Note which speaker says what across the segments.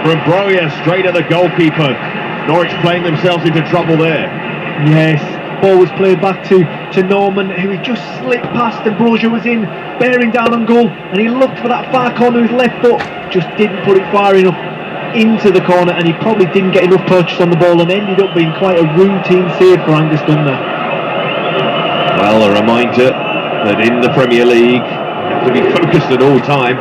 Speaker 1: from Broja straight at the goalkeeper. Norwich playing themselves into trouble there.
Speaker 2: Yes, ball was played back to Norman, who he just slipped past, and Broja was in, bearing down on goal, and he looked for that far corner with his left foot, just didn't put it far enough into the corner, and he probably didn't get enough purchase on the ball, and ended up being quite a routine save for Angus Dunn there.
Speaker 1: Well, a reminder that in the Premier League, you have to be focused at all time.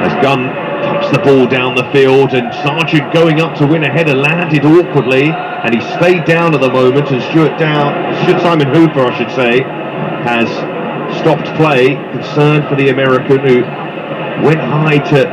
Speaker 1: As Gunn pops the ball down the field, and Sargent going up to win a header landed awkwardly, and he stayed down at the moment, and Stuart Simon Hooper, I should say, has stopped play, concerned for the American, who went high to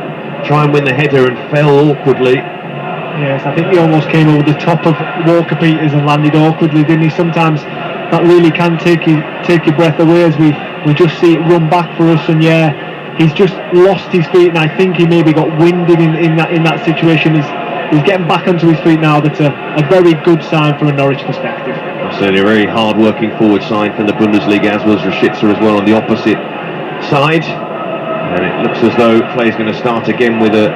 Speaker 1: try and win the header and fell awkwardly.
Speaker 2: Yes, I think he almost came over the top of Walker Peters and landed awkwardly, didn't he? Sometimes that really can take your breath away, as we just see it run back for us, and yeah, he's just lost his feet, and I think he maybe got winded in that situation. He's getting back onto his feet now. That's a very good sign from a Norwich perspective.
Speaker 1: Certainly a very hard-working forward sign from the Bundesliga, as was Rashica as well on the opposite side. And it looks as though play is going to start again with a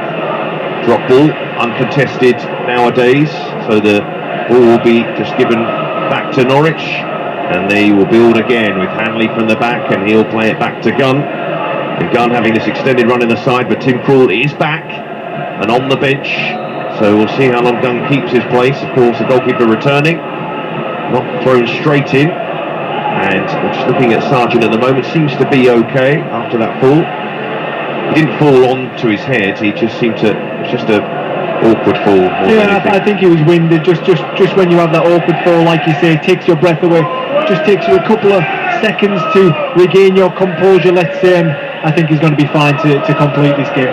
Speaker 1: drop ball, uncontested nowadays. So the ball will be just given back to Norwich, and they will build again with Hanley from the back, and he'll play it back to Gunn. And Gunn having this extended run in the side, but Tim Krul is back and on the bench. So we'll see how long Gunn keeps his place. Of course, the goalkeeper returning, not thrown straight in. And we're just looking at Sargent at the moment, seems to be okay after that fall. He didn't fall onto his head, he just seemed to, it's just a awkward fall.
Speaker 2: Yeah, I think he was winded, just when you have that awkward fall, like you say, it takes your breath away, just takes you a couple of seconds to regain your composure, let's say, and I think he's going to be fine to complete this game.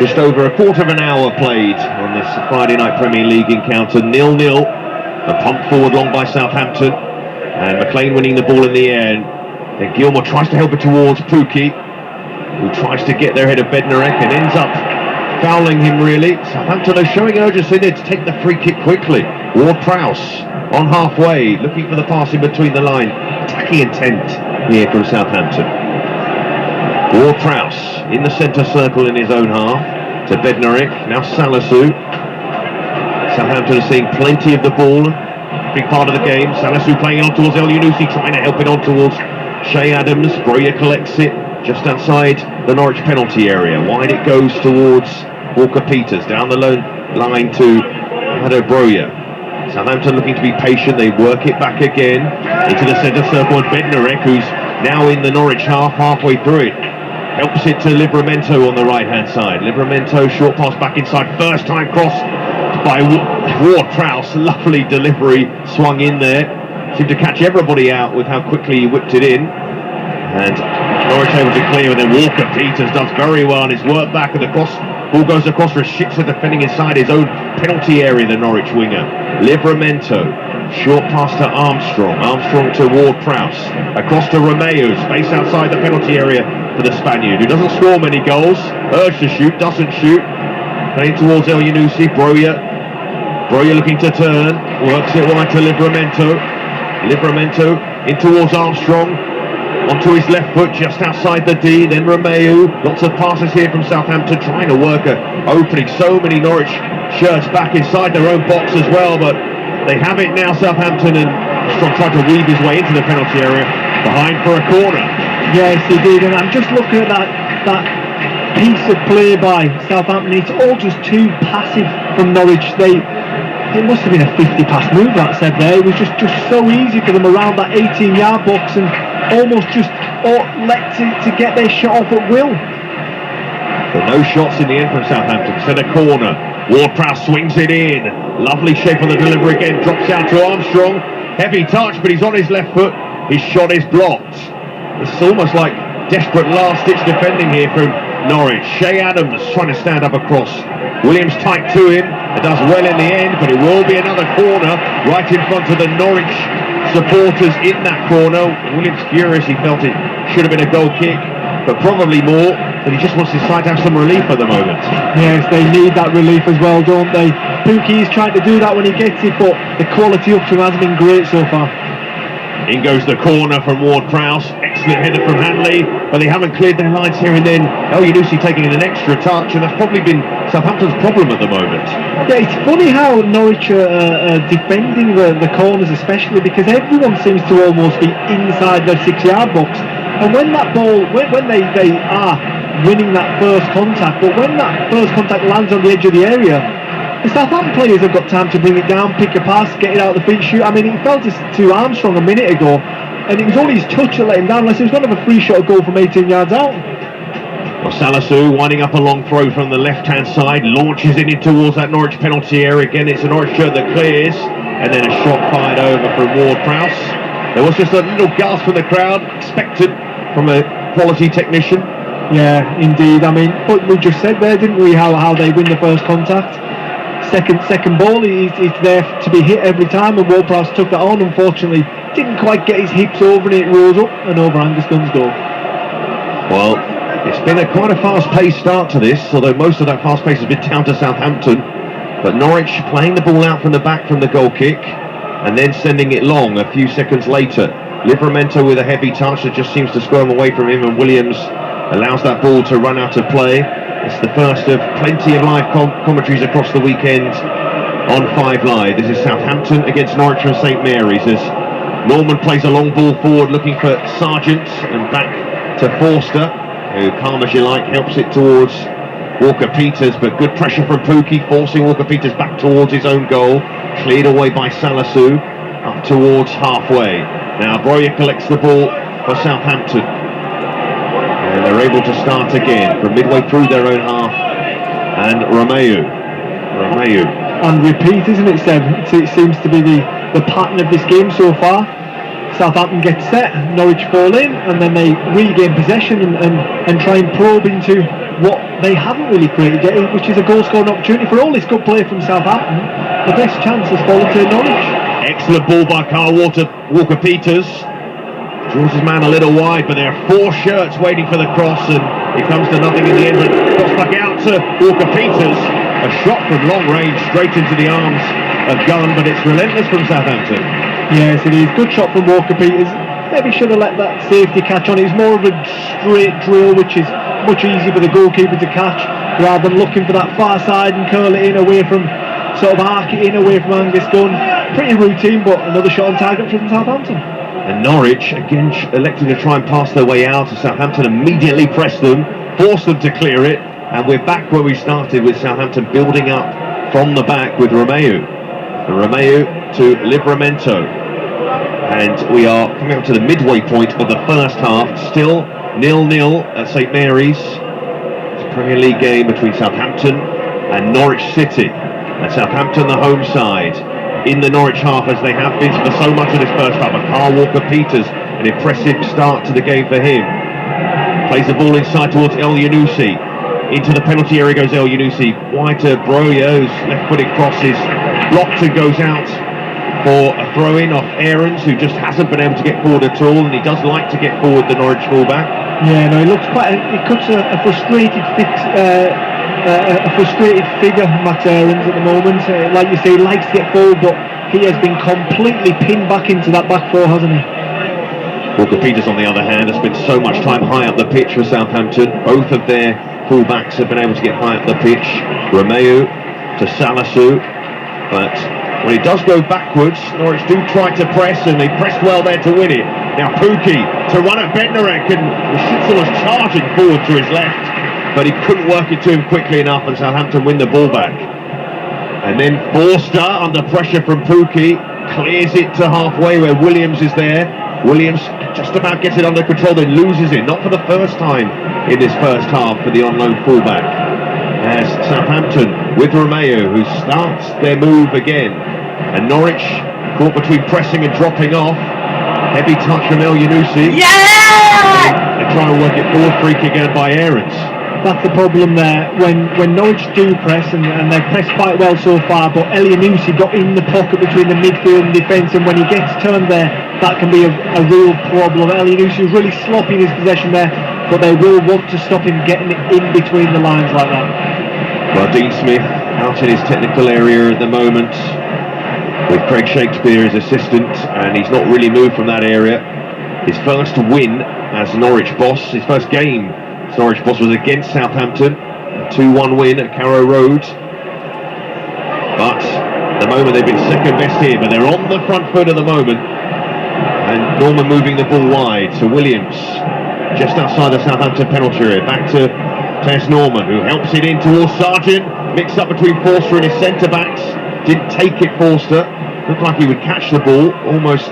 Speaker 1: Just over a quarter of an hour played on this Friday night Premier League encounter, 0-0, a pump forward long by Southampton, and McLean winning the ball in the air, and then Gilmour tries to help it towards Pukki, who tries to get there ahead of Bednarek and ends up fouling him really. Southampton are showing urgency there to take the free kick quickly. Ward-Prowse on halfway, looking for the pass in between the line. Attacking intent here from Southampton. Ward-Prowse in the centre circle in his own half to Bednarek, now Salisu. Southampton are seeing plenty of the ball, big part of the game. Salisu playing it on towards El Yunusi, trying to help it on towards Shea Adams. Broja collects it just outside the Norwich penalty area. Wide it goes towards Walker Peters, down the line to Hado Broja. Southampton looking to be patient, they work it back again into the centre circle, and Bednarek, who's now in the Norwich half, halfway through it, helps it to Livramento on the right hand side. Livramento, short pass back inside, first time cross by Ward-Prowse, lovely delivery, swung in there, seemed to catch everybody out with how quickly he whipped it in, and Norwich able to clear, and then Walker Peters does very well, and his work back, and the cross ball goes across for Rashica, defending inside his own penalty area, the Norwich winger. Livramento, short pass to Armstrong to Ward-Prowse, across to Romeo, space outside the penalty area for the Spaniard, who doesn't score many goals, urged to shoot, doesn't shoot, playing towards El Yunusi. Broja looking to turn, works it wide to Livramento in towards Armstrong, onto his left foot just outside the D, then Romeo. Lots of passes here from Southampton, trying to work a opening. So many Norwich shirts back inside their own box as well, but they have it now, Southampton, and Armstrong tried to weave his way into the penalty area, behind for a corner.
Speaker 2: Yes, he did, and I'm just looking at that piece of play by Southampton. It's all just too passive from Norwich. It must have been a 50-pass move, that said there. It was just so easy for them around that 18-yard box, and almost just let to get their shot off at will.
Speaker 1: But no shots in the end from Southampton. Instead a corner. Ward-Prowse swings it in. Lovely shape on the delivery again. Drops out to Armstrong. Heavy touch, but he's on his left foot. His shot is blocked. It's almost like desperate last-ditch defending here from Norwich. Shea Adams trying to stand up across. Williams tight to him. It does well in the end, but it will be another corner right in front of the Norwich supporters in that corner. Williams furious, he felt it should have been a goal kick, but probably more, but he just wants his side to have some relief at the moment.
Speaker 2: Yes, they need that relief as well, don't they? Pukki is trying to do that when he gets it, but the quality up to him hasn't been great so far.
Speaker 1: In goes the corner from Ward-Prowse. excellent header from Hanley, but they haven't cleared their lines here and then. El Yunusi taking an extra touch, and that's probably been Southampton's problem at the moment.
Speaker 2: Yeah, it's funny how Norwich are defending the corners, especially because everyone seems to almost be inside their 6-yard box. And when that ball, when they are winning that first contact, but when that first contact lands on the edge of the area, the Southampton players have got time to bring it down, pick a pass, get it out of the feet, shoot. I mean, it fell to Armstrong a minute ago, and it was only his touch that let him down, unless he was going to have a free shot goal from 18 yards out.
Speaker 1: Well, Salisu winding up a long throw from the left-hand side, launches it in towards that Norwich penalty area. Again, it's a Norwich shirt that clears, and then a shot fired over from Ward-Prowse. There was just a little gasp from the crowd, expected from a quality technician.
Speaker 2: Yeah, indeed. I mean, but we just said there, didn't we, how they win the first contact. Second ball, it's there to be hit every time, and Ward-Prowse took that on. Unfortunately, didn't quite get his hips over, and it rose up and over Angus Gunn's goal.
Speaker 1: Well, it's been quite a fast-paced start to this, although most of that fast pace has been down to Southampton. But Norwich playing the ball out from the back from the goal kick, and then sending it long a few seconds later. Livramento with a heavy touch that just seems to squirm away from him, and Williams allows that ball to run out of play. It's the first of plenty of live commentaries across the weekend on 5 Live. This is Southampton against Norwich from St Mary's, as Norman plays a long ball forward looking for Sargent, and back to Forster, who, calm as you like, helps it towards Walker-Peters, but good pressure from Pukki, forcing Walker-Peters back towards his own goal, cleared away by Salisu, up towards halfway. Now Broja collects the ball for Southampton, and they're able to start again from midway through their own half. And Romeu,
Speaker 2: and repeat, isn't it, Seb? It seems to be the pattern of this game so far. Southampton get set, Norwich fall in, and then they regain possession and try and probe into what they haven't really created yet, which is a goal scoring opportunity. For all this good play from Southampton, the best chance has fallen to Norwich.
Speaker 1: Excellent ball by Carl Walker-Peters. Draws his man a little wide, but there are 4 shirts waiting for the cross, and it comes to nothing in the end. But cross back out to Walker-Peters. A shot from long range straight into the arms of Gunn, but it's relentless from Southampton.
Speaker 2: Yes, it is. Good shot from Walker-Peters. Maybe should have let that safety catch on. It was more of a straight drill, which is much easier for the goalkeeper to catch, rather than looking for that far side and curl it in away from, sort of arc it in away from Angus Gunn. Pretty routine, but another shot on target from Southampton.
Speaker 1: And Norwich again electing to try and pass their way out, as Southampton immediately press them, force them to clear it, and we're back where we started, with Southampton building up from the back with Romeu. And Romeu to Livramento, and we are coming up to the midway point of the first half. Still 0-0 at St Mary's. It's a Premier League game between Southampton and Norwich City, and Southampton the home side in the Norwich half, as they have been for so much of this first half. But Carl Walker-Peters, an impressive start to the game for him. Plays the ball inside towards El Yunusi. Into the penalty area goes El Yunusi. Wide to Broja, whose left-footed cross is blocked and goes out for a throw-in off Aarons, who just hasn't been able to get forward at all, and he does like to get forward, the Norwich fullback.
Speaker 2: Yeah, no, he looks quite. He cuts a frustrated figure, Matt Aarons, at the moment. Like you say, he likes to get forward, but he has been completely pinned back into that back four, hasn't he?
Speaker 1: Walker-Peters, on the other hand, has spent so much time high up the pitch for Southampton. Both of their fullbacks have been able to get high up the pitch. Romeu to Salisu, but when he does go backwards, Norwich do try to press, and they pressed well there to win it. Now Pukki to run at Bednarek, and Schützel was charging forward to his left, but he couldn't work it to him quickly enough, and Southampton win the ball back. And then Forster, under pressure from Pukki, clears it to halfway where Williams is there. Williams just about gets it under control, then loses it, not for the first time in this first half for the on-loan fullback. As Southampton with Romeu, who starts their move again. And Norwich caught between pressing and dropping off. Heavy touch from El Yunusi.
Speaker 3: Yeah!
Speaker 1: They try and work it forward, free kick again by Aarons.
Speaker 2: That's the problem there. When Norwich do press, and they've pressed quite well so far, but El Yunusi got in the pocket between the midfield and defence, and when he gets turned there, that can be a real problem. El Yunusi is really sloppy in his possession there, but they will want to stop him getting it in between the lines like that.
Speaker 1: Well, Dean Smith out in his technical area at the moment, with Craig Shakespeare as assistant, and he's not really moved from that area. his first win as Norwich boss. His first game as Norwich boss was against Southampton, a 2-1 win at Carrow Road. But at the moment they've been second best here, but they're on the front foot at the moment. And Norman moving the ball wide to Williams, just outside the Southampton penalty area. Back to Tess Norman, who helps it in towards Sargent. Mixed up between Forster and his centre-backs. Didn't take it, Forster. Looked like he would catch the ball. Almost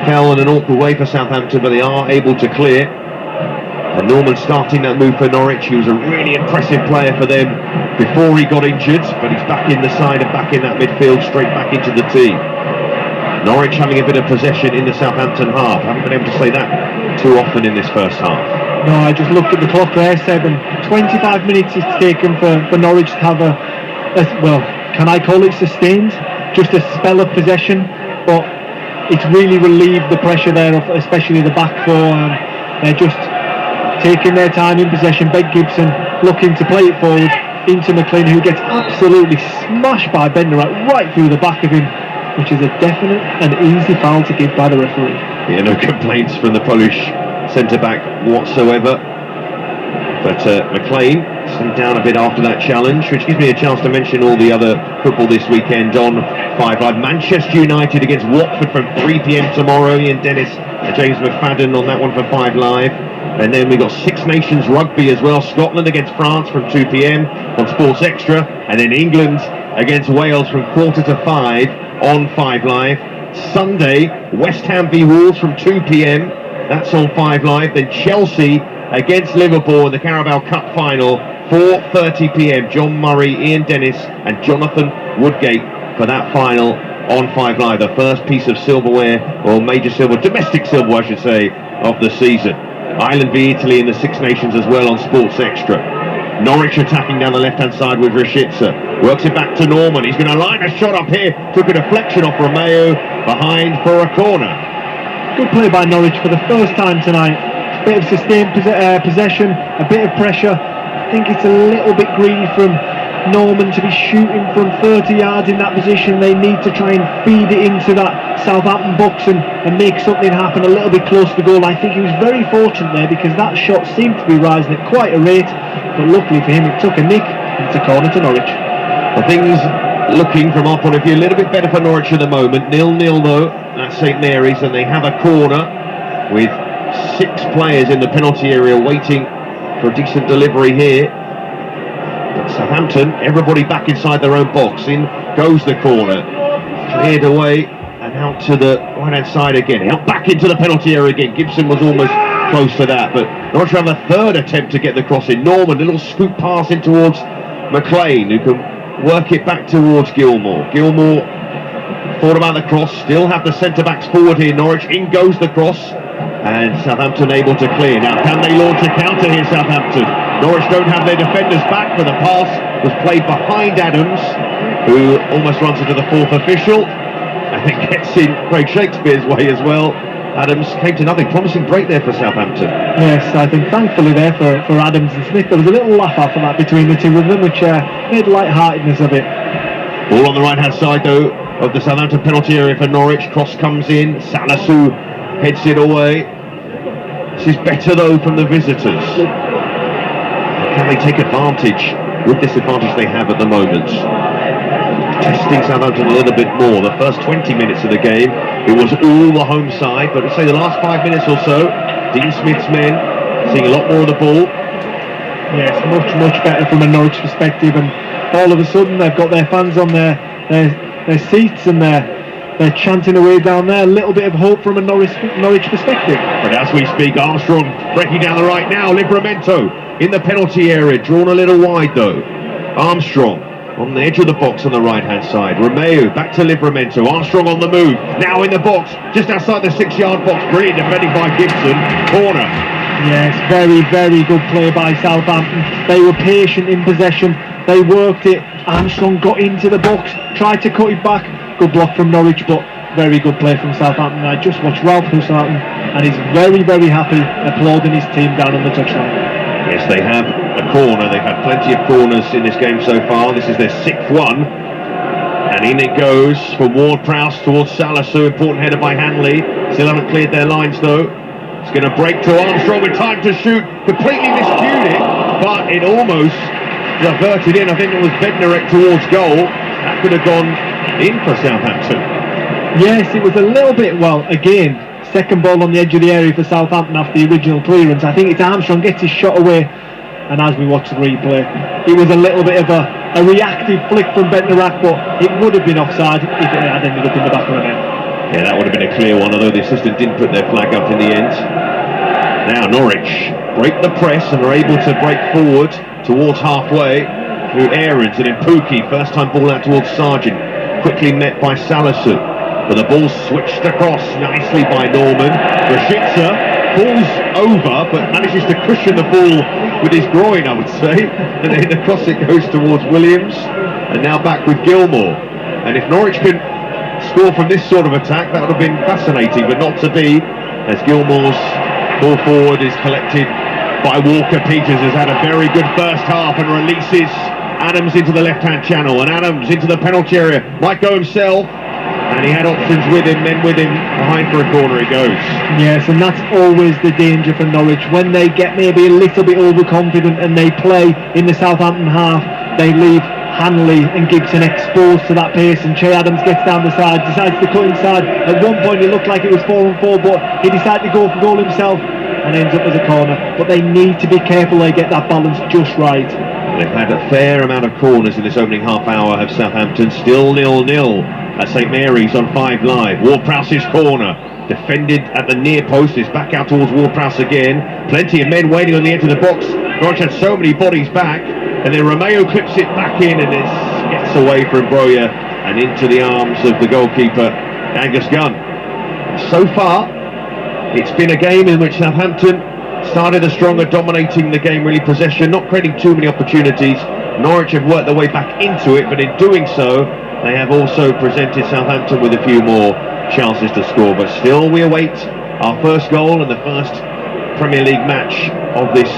Speaker 1: fell in an awkward way for Southampton, but they are able to clear. And Norman starting that move for Norwich. He was a really impressive player for them before he got injured, but he's back in the side and back in that midfield, straight back into the team. Norwich having a bit of possession in the Southampton half. Haven't been able to say that too often in this first half.
Speaker 2: No, I just looked at the clock there, Seb, and 25 minutes it's taken for Norwich to have a, well, can I call it sustained? Just a spell of possession, but it's really relieved the pressure there of especially the back four. They're just taking their time in possession. Ben Gibson looking to play it forward into McLean, who gets absolutely smashed by Bednarek right through the back of him, which is a definite and easy foul to give by the referee.
Speaker 1: Yeah, no complaints from the Polish centre-back whatsoever. But McLean slid down a bit after that challenge, which gives me a chance to mention all the other football this weekend on 5 Live. Manchester United against Watford from 3 p.m. tomorrow. Ian Dennis and James McFadden on that one for 5 Live. And then we've got Six Nations Rugby as well. Scotland against France from 2 p.m. on Sports Extra. And then England against Wales from 4:45 on 5 Live. Sunday, West Ham v Wolves from 2 p.m. That's on 5 Live. Then Chelsea against Liverpool in the Carabao Cup final, 4:30 p.m. John Murray, Ian Dennis and Jonathan Woodgate for that final on 5 Live. The first piece of silverware, or major silver, domestic silverware I should say, of the season. Ireland v Italy in the Six Nations as well on Sports Extra. Norwich attacking down the left-hand side with Rashica. Works it back to Norman. He's going to line a shot up here. Took a deflection off Romeo behind for a corner.
Speaker 2: Good play by Norwich for the first time tonight. Bit of sustained possession, a bit of pressure. I think it's a little bit greedy from Norman to be shooting from 30 yards in that position. They need to try and feed it into that Southampton box and make something happen a little bit close to the goal. I think he was very fortunate there because that shot seemed to be rising at quite a rate, but luckily for him it took a nick and it's a corner to Norwich.
Speaker 1: Well, things looking from our point of view a little bit better for Norwich at the moment. 0-0 though at St Mary's, and they have a corner with 6 players in the penalty area waiting for a decent delivery here. But Southampton, everybody back inside their own box. In goes the corner, cleared away and out to the right hand side again, out back into the penalty area again. Gibson was almost close to that, but Norwich have a third attempt to get the cross in. Norman, little scoop pass in towards McLean, who can work it back towards Gilmore. Gilmore thought about the cross, still have the centre backs forward here. Norwich, in goes the cross, and Southampton able to clear. Now can they launch a counter here, Southampton? Norwich don't have their defenders back, but the pass was played behind Adams, who almost runs into the 4th official. I think gets in Craig Shakespeare's way as well. Adams came to nothing. Promising break there for Southampton.
Speaker 2: Yes, I think thankfully there for Adams and Smith. There was a little laugh after that between the two of them, which made light-heartedness of it.
Speaker 1: Ball on the right-hand side though of the Southampton penalty area for Norwich. Cross comes in. Salisu heads it away. This is better though from the visitors. Can they take advantage with this advantage they have at the moment? Testing Southampton a little bit more. The first 20 minutes of the game, it was all the home side, but I'd say the last 5 minutes or so, Dean Smith's men seeing a lot more of the ball.
Speaker 2: Yes, much better from a Norwich perspective, and all of a sudden they've got their fans on their seats and they're chanting away down there. A little bit of hope from a Norwich perspective.
Speaker 1: But as we speak, Armstrong breaking down the right now. Livramento in the penalty area, drawn a little wide though. Armstrong on the edge of the box on the right hand side. Romeo back to Livramento. Armstrong on the move, now in the box, just outside the 6-yard box. Brilliant defending by Gibson. Corner.
Speaker 2: Yes, very good play by Southampton. They were patient in possession, they worked it. Armstrong got into the box, tried to cut it back. Good block from Norwich, but very good play from Southampton. I just watched Ralph Hussaton and he's very happy, applauding his team down on the touchline.
Speaker 1: Yes, they have a corner. They've had plenty of corners in this game so far. This is their 6th one. And in it goes for Ward-Prowse towards Salisu. Important header by Hanley. Still haven't cleared their lines though. It's going to break to Armstrong with time to shoot. Completely miscued it, but it almost diverted in. I think it was Bednarek towards goal. That could have gone in for Southampton.
Speaker 2: Yes, it was a little bit, well, again, second ball on the edge of the area for Southampton after the original clearance. I think it's Armstrong gets his shot away, and as we watch the replay, it was a little bit of a reactive flick from Bednarek, but it would have been offside if it had ended up in the back of the net.
Speaker 1: Yeah, that would have been a clear one, although the assistant didn't put their flag up in the end. Now Norwich break the press and are able to break forward towards halfway through Aarons, and then Pookie, first time ball out towards Sargent, quickly met by Salisu, but the ball switched across nicely by Norman. Rashica falls over but manages to cushion the ball with his groin, I would say, and then across it goes towards Williams, and now back with Gilmore. And if Norwich can score from this sort of attack, that would have been fascinating, but not to be, as Gilmore's ball forward is collected by Walker-Peters, has had a very good first half and releases Adams into the left-hand channel, and Adams into the penalty area, might go himself, and he had options with him, men with him, behind for a corner he goes.
Speaker 2: Yes, and that's always the danger for Norwich, when they get maybe a little bit overconfident and they play in the Southampton half, they leave Hanley and Gibson exposed to that pace, and Che Adams gets down the side, decides to cut inside. At one point it looked like it was 4-on-4, but he decided to go for goal himself and ends up as a corner. But they need to be careful they get that balance just right.
Speaker 1: They've had a fair amount of corners in this opening half hour of Southampton, still 0-0 at St Mary's on 5 Live. Ward-Prowse's corner, defended at the near post, is back out towards Ward-Prowse again. Plenty of men waiting on the edge of the box. Norwich had so many bodies back, and then Romeo clips it back in and it gets away from Broja and into the arms of the goalkeeper, Angus Gunn. So far, it's been a game in which Southampton started a stronger, dominating the game, really possession, not creating too many opportunities. Norwich have worked their way back into it, but in doing so, they have also presented Southampton with a few more chances to score. But still, we await our first goal and the first Premier League match of this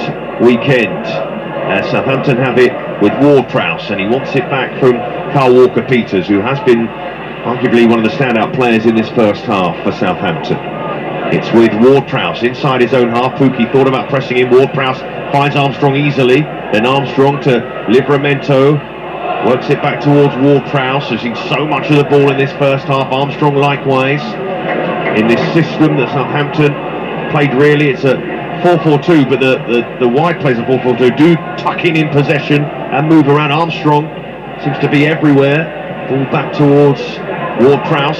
Speaker 1: weekend. Southampton have it with Ward-Prowse, and he wants it back from Carl Walker-Peters, who has been arguably one of the standout players in this first half for Southampton. It's with Ward-Prowse inside his own half. Pookie thought about pressing in. Ward-Prowse finds Armstrong easily, then Armstrong to Livramento, works it back towards Ward-Prowse. Has seen so much of the ball in this first half. Armstrong likewise. In this system that Southampton played, really, it's a 4-4-2, but the wide players of 4-4-2 do tuck in possession and move around. Armstrong seems to be everywhere. Ball back towards Ward-Prowse.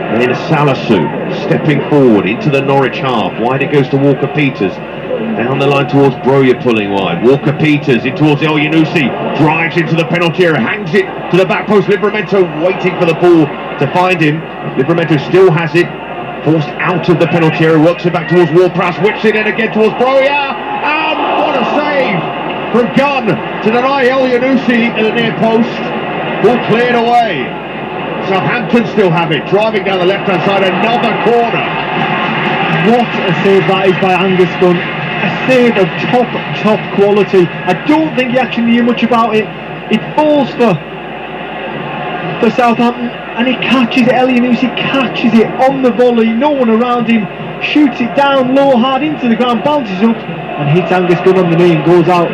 Speaker 1: And then Salisu stepping forward into the Norwich half. Wide it goes to Walker-Peters. Down the line towards Broja, pulling wide. Walker-Peters in towards El Yunusi. Drives into the penalty area. Hangs it to the back post. Livramento waiting for the ball to find him. Livramento still has it. Forced out of the penalty area. Works it back towards Ward-Prowse. Whips it in again towards Broja. And what a save from Gunn to deny El Yunusi at the near post. Ball cleared away. Southampton still have it, driving down the left-hand side, another corner.
Speaker 2: What a save that is by Angus Gunn. A save of top quality. I don't think he actually knew much about it. It falls for Southampton, and he catches it. El Yunusi catches it on the volley, no one around him, shoots it down low, hard into the ground, bounces up, and hits Angus Gunn on the knee and goes out.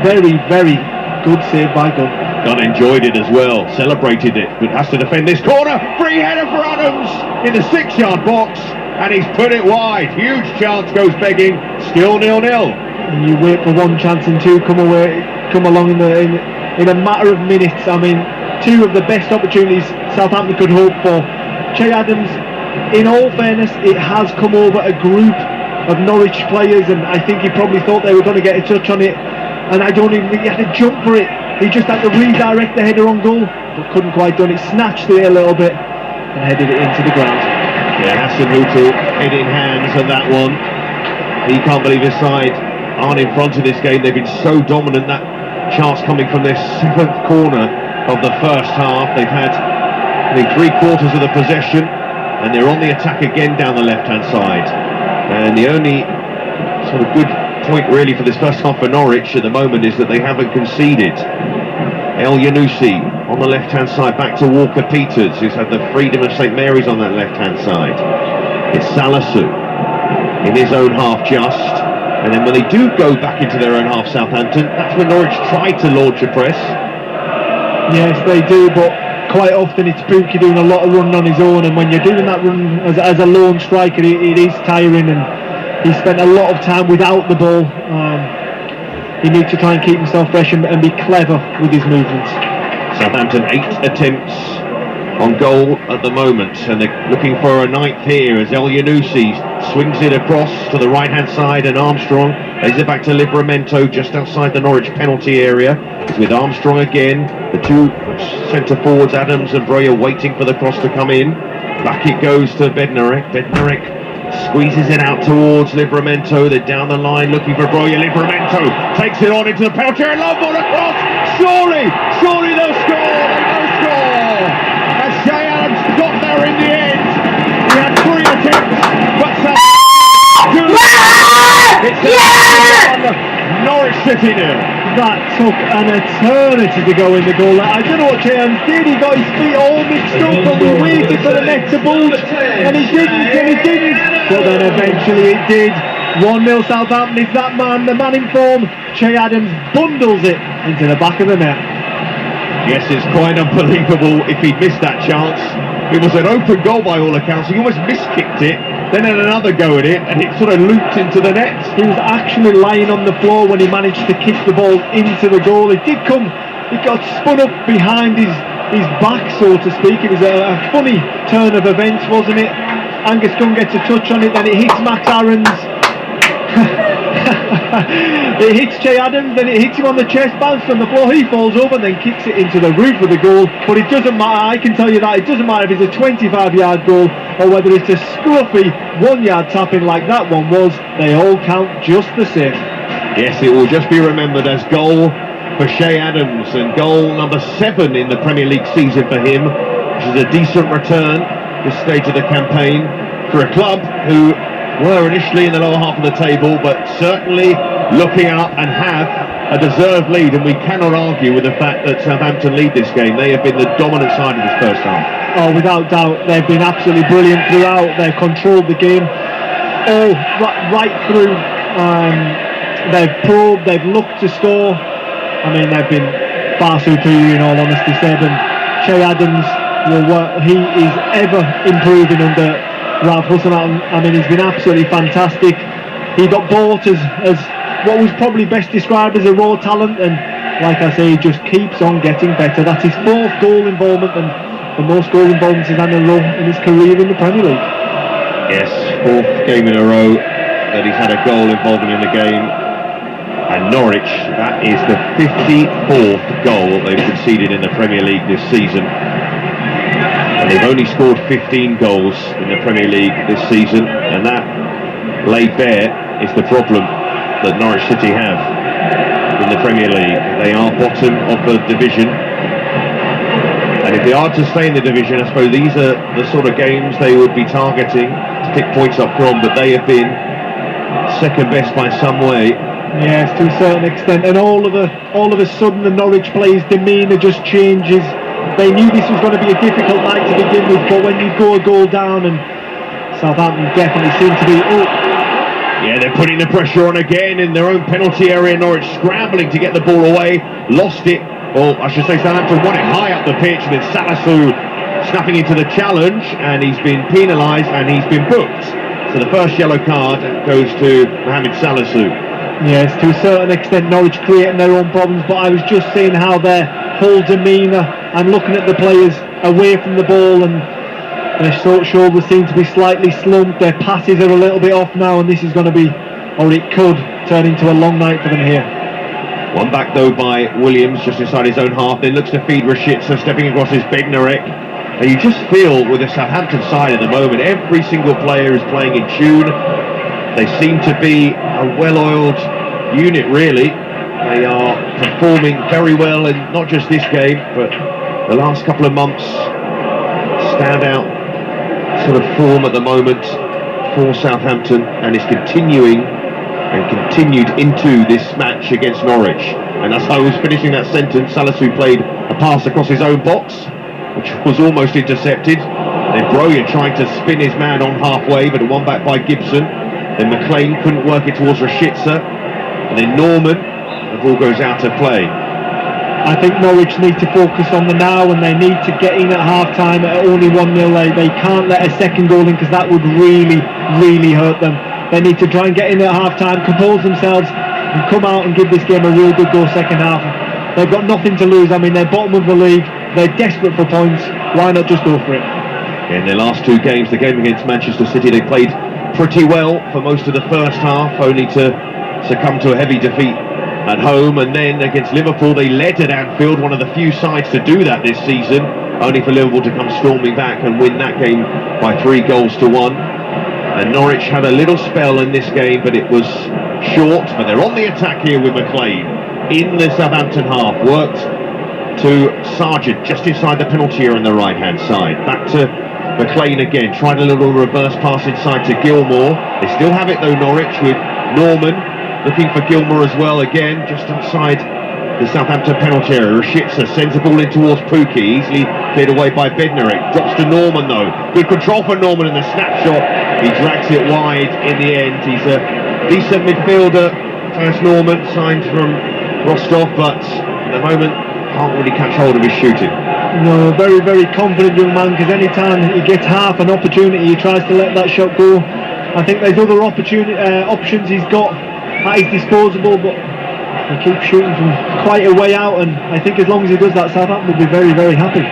Speaker 2: Very, very good save by Gunn.
Speaker 1: Gunn enjoyed it as well, celebrated it, but has to defend this corner. Free header for Adams in the 6-yard box, and he's put it wide. Huge chance goes begging, still 0-0.
Speaker 2: And you wait for one chance and two come along in a matter of minutes. I mean, two of the best opportunities Southampton could hope for. Che Adams, in all fairness, it has come over a group of Norwich players, and I think he probably thought they were going to get a touch on it, and I don't even think he had to jump for it. He just had to redirect the header on goal, but couldn't quite done it. Snatched it a little bit and headed it into the ground.
Speaker 1: Yeah, Hassan Hutel, head in hands on that one. He can't believe his side aren't in front of this game. They've been so dominant. That chance coming from their 7th corner of the first half. They've had, I think, 3/4 of the possession, and they're on the attack again down the left-hand side. And the only sort of good point really for this first half for Norwich at the moment is that they haven't conceded. El Yunusi on the left-hand side, back to Walker-Peters, who's had the freedom of St Mary's on that left-hand side. It's Salisu in his own half just, and then when they do go back into their own half, Southampton, that's when Norwich try to launch a press.
Speaker 2: Yes, they do, but quite often it's Pookie doing a lot of running on his own, and when you're doing that run as a lone striker, it is tiring, and he spent a lot of time without the ball. He needs to try and keep himself fresh and be clever with his movements.
Speaker 1: Southampton 8 attempts on goal at the moment, and they're looking for a ninth here as El Yunusi swings it across to the right hand side, and Armstrong lays it back to Livramento just outside the Norwich penalty area. It's with Armstrong again, the two centre forwards Adams and Broja waiting for the cross to come in. Back it goes to Bednarek. Squeezes it out towards Livramento. They're down the line looking for Broja. Livramento takes it on into the penalty area. Long ball across. Surely they'll score. They will score. As Shay Adams got there in the end. He had 3 attempts, but it's Norwich City nil.
Speaker 2: That took an eternity to go in the goal. I don't know what Shay Adams did. He got his feet all mixed up, but we waited for the net to bulge, and he didn't. But then eventually it did. 1-0 Southampton. Is that man, the man in form? Shay Adams bundles it into the back of the net.
Speaker 1: Yes, it's quite unbelievable if he'd missed that chance. It was an open goal by all accounts. He almost miskicked it, then had another go at it, and it sort of looped into the net.
Speaker 2: He was actually lying on the floor when he managed to kick the ball into the goal. It got spun up behind his back, so to speak. It was a funny turn of events, wasn't it? Angus Gunn gets a touch on it, then it hits Max Aarons. It hits Shay Adams, then it hits him on the chest, bounced on the floor, he falls over and then kicks it into the roof of the goal. But it doesn't matter, I can tell you that, it doesn't matter if it's a 25-yard goal or whether it's a scruffy 1-yard tap-in like that one was, they all count just the same.
Speaker 1: Yes, it will just be remembered as goal for Shay Adams, and goal number 7 in the Premier League season for him, which is a decent return this stage of the campaign for a club who were initially in the lower half of the table, but certainly looking up and have a deserved lead, and we cannot argue with the fact that Southampton lead this game. They have been the dominant side of this first half.
Speaker 2: Oh, without doubt, they've been absolutely brilliant throughout. They've controlled the game all right through. They've probed, they've looked to score. I mean, they've been far superior in all honesty, Seb, and Shay Adams, he is ever improving under Ralph Hasenhuttl. I mean, he's been absolutely fantastic. He got bought as what was probably best described as a raw talent, and like I say, he just keeps on getting better. That's his 4th goal involvement and the most goal involvements he's had in a row in his career in the Premier League.
Speaker 1: Yes, 4th game in a row that he's had a goal involvement in the game. And Norwich, that is the 54th goal they've conceded in the Premier League this season. And they've only scored 15 goals in the Premier League this season, and that laid bare is the problem that Norwich City have in the Premier League. They are bottom of the division, and if they are to stay in the division, I suppose these are the sort of games they would be targeting to pick points up from, but they have been second best by some way.
Speaker 2: Yes, to a certain extent, and all of a sudden the Norwich players' demeanour just changes. They knew this was going to be a difficult night to begin with, but when you go a goal down, and Southampton definitely seem to be...
Speaker 1: Yeah, they're putting the pressure on again in their own penalty area. Norwich scrambling to get the ball away, lost it, or I should say Southampton won it high up the pitch, with Salisu snapping into the challenge, and he's been penalised and he's been booked. So the first yellow card goes to Mohamed Salisu.
Speaker 2: Yes, to a certain extent Norwich creating their own problems, but I was just seeing how their whole demeanour and looking at the players away from the ball, and their shoulders seem to be slightly slumped, their passes are a little bit off now, and this is going to be, or it could turn into a long night for them here.
Speaker 1: One back though by Williams just inside his own half, then looks to feed Rashica, stepping across his Bednarek. And you just feel with the Southampton side at the moment, every single player is playing in tune. They seem to be a well-oiled unit, really. They are performing very well in not just this game, but the last couple of months. Standout sort of form at the moment for Southampton, and it's continuing and continued into this match against Norwich. And as I was finishing that sentence, Salisu played a pass across his own box, which was almost intercepted. Then Broja trying to spin his man on halfway, but won back by Gibson. Then McLean couldn't work it towards Rashica. And then Norman, the ball goes out of play.
Speaker 2: I think Norwich need to focus on the now, and they need to get in at half-time at only 1-0. They can't let a second goal in, because that would really, really hurt them. They need to try and get in at half-time, compose themselves, and come out and give this game a real good go second half. They've got nothing to lose. I mean, they're bottom of the league. They're desperate for points. Why not just go for it?
Speaker 1: In their last two games, the game against Manchester City, they played pretty well for most of the first half, only to succumb to a heavy defeat at home. And then against Liverpool, they led at Anfield, one of the few sides to do that this season, only for Liverpool to come storming back and win that game by 3-1. And Norwich had a little spell in this game, but it was short. But they're on the attack here with McLean in the Southampton half. Worked to Sargent just inside the penalty area on the right hand side. Back to McLean again, tried a little reverse pass inside to Gilmour. They still have it though, Norwich, with Norman looking for Gilmour as well, again just outside the Southampton penalty area. Rashica sends the ball in towards Pukki, easily cleared away by Bednarek. Drops to Norman though. Good control for Norman in the snapshot. He drags it wide in the end. He's a decent midfielder, first Norman, signed from Rostov, but at the moment can't really catch hold of his shooting.
Speaker 2: No, very, very confident young man, because any time he gets half an opportunity, he tries to let that shot go. I think there's other options he's got at his disposal, but he keeps shooting from quite a way out, and I think as long as he does that, Southampton will be very, very happy.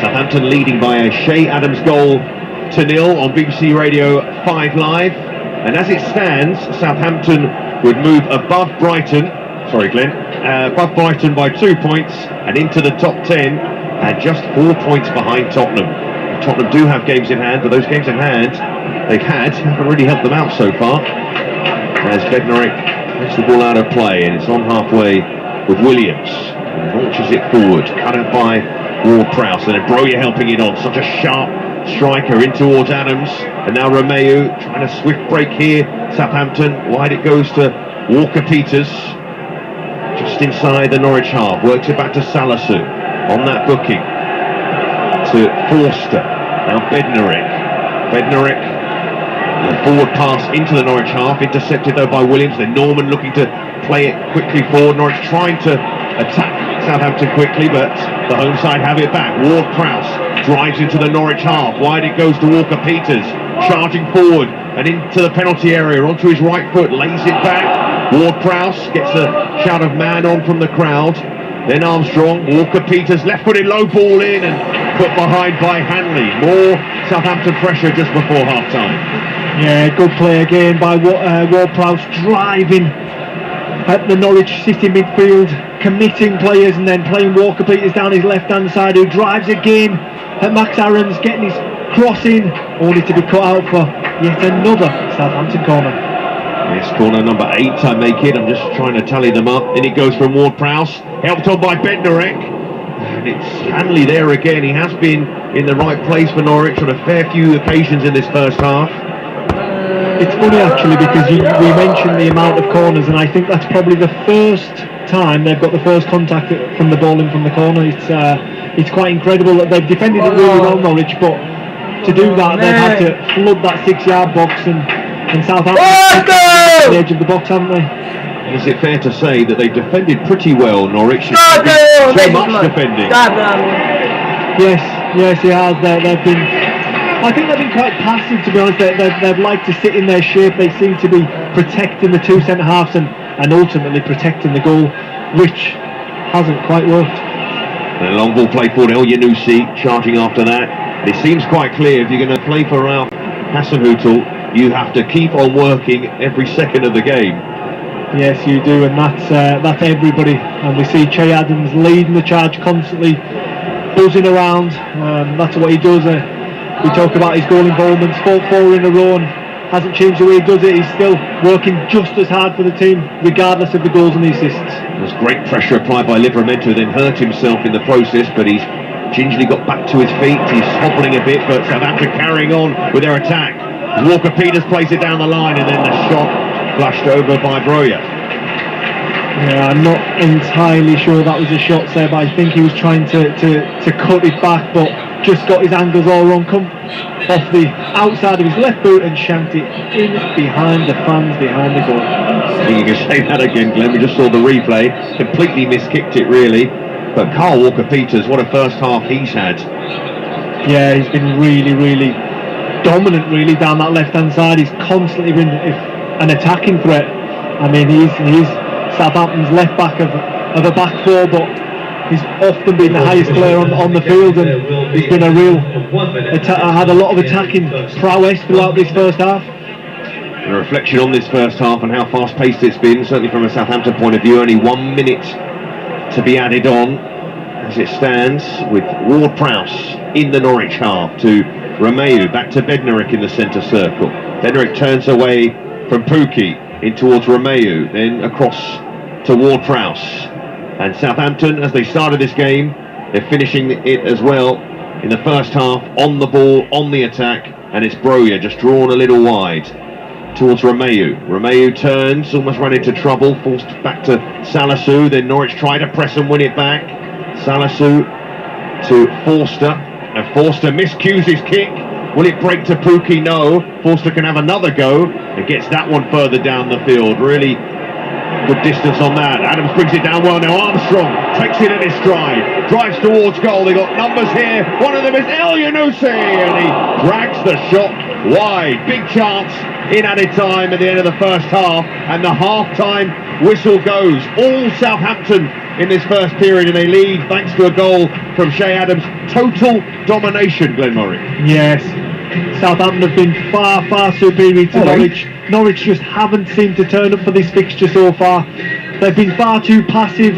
Speaker 1: Southampton leading by a Shea Adams goal to 0 on BBC Radio 5 Live, and as it stands, Southampton would move above Brighton by 2 points and into the top 10, and just 4 points behind Tottenham. Tottenham do have games in hand, but those games in hand they've had haven't really helped them out so far. As Bednarek gets the ball out of play, and it's on halfway with Williams, and launches it forward, cut out by Ward-Prowse, and then Broja helping it on. Such a sharp striker in towards Adams, and now Romeu trying a swift break here. Southampton wide, it goes to Walker-Peters just inside the Norwich half, works it back to Salisu on that booking to Forster. Now Bednarek, the forward pass into the Norwich half, intercepted though by Williams. Then Norman looking to play it quickly forward. Norwich trying to attack Southampton quickly, but the home side have it back. Ward-Prowse drives into the Norwich half, wide it goes to Walker-Peters, charging forward and into the penalty area, onto his right foot, lays it back. Ward-Prowse gets a shout of man on from the crowd. Then Armstrong, Walker-Peters, left-footed low ball in and put behind by Hanley. More Southampton pressure just before half-time.
Speaker 2: Yeah, good play again by Ward-Prowse, driving at the Norwich City midfield, committing players, and then playing Walker-Peters down his left-hand side, who drives again at Max Aarons, getting his cross in, only to be cut out for yet another Southampton corner.
Speaker 1: Yes, corner number 8, I make it. I'm just trying to tally them up. In it goes from Ward-Prowse, helped on by Bednarek. And it's Hanley there again. He has been in the right place for Norwich on a fair few occasions in this first half.
Speaker 2: It's funny actually, because we mentioned the amount of corners, and I think that's probably the first time they've got the first contact from the ball in from the corner. It's quite incredible that they've defended it really well, Norwich, but to do that they've had to flood that 6-yard box, and Southampton at the edge of the box, haven't they?
Speaker 1: Is it fair to say that they defended pretty well, Norwich? So much defending.
Speaker 2: Yes, he has. I think they've been quite passive, to be honest. They've liked to sit in their shape. They seem to be protecting the two centre-halves and ultimately protecting the goal, which hasn't quite worked.
Speaker 1: And a long ball play forward, El Yunusi charging after that. It seems quite clear, if you're going to play for Ralph Hasenhüttl, you have to keep on working every second of the game.
Speaker 2: Yes, you do, and that's everybody. And we see Che Adams leading the charge constantly, buzzing around. That's what he does. We talk about his goal involvements, 4 in a row, and hasn't changed the way he does it. He's still working just as hard for the team, regardless of the goals and the assists.
Speaker 1: There's great pressure applied by Livramento, who then hurt himself in the process, but he's gingerly got back to his feet. He's hobbling a bit, but Southampton carrying on with their attack. Walker-Peters plays it down the line, and then the shot flushed over by Broja.
Speaker 2: Yeah, I'm not entirely sure that was a shot there, but I think he was trying to cut it back, but just got his angles all wrong. Come off the outside of his left boot and shanked it in behind the fans, behind the goal.
Speaker 1: I think you can say that again, Glenn. We just saw the replay. Completely miskicked it, really. But Carl Walker-Peters, what a first half he's had.
Speaker 2: Yeah, he's been really, really dominant, really, down that left-hand side. He's constantly been an attacking threat. I mean, he's Southampton's left back of a back four, but he's often been the highest player on the field, and he's been a real had a lot of attacking prowess throughout this first half.
Speaker 1: A reflection on this first half and how fast-paced it's been, certainly from a Southampton point of view. Only 1 minute to be added on as it stands, with Ward-Prowse in the Norwich half to Romeu, back to Bednarek in the centre circle. Bednarek turns away from Pukki in towards Romeu, then across to Ward-Prowse. And Southampton, as they started this game, they're finishing it as well in the first half, on the ball, on the attack, and it's Broja just drawn a little wide towards Romeu. Romeu turns, almost ran into trouble, forced back to Salisu, then Norwich try to press and win it back. Salisu to Forster, and Forster miscues his kick. Will it break to Pukki? No. Forster can have another go and gets that one further down the field. Really good distance on that. Adams brings it down well now. Armstrong takes it in his stride, drives towards goal. They got numbers here. One of them is El Yunusi, and he drags the shot wide. Big chance in added time at the end of the first half, and the half-time whistle goes. All Southampton in this first period, and they lead thanks to a goal from Shea Adams. Total domination, Glenn Murray.
Speaker 2: Yes, Southampton have been far, far superior to Norwich. Norwich just haven't seemed to turn up for this fixture so far. They've been far too passive.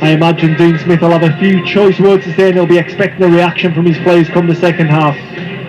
Speaker 2: I imagine Dean Smith will have a few choice words to say, and he'll be expecting a reaction from his players come the second half.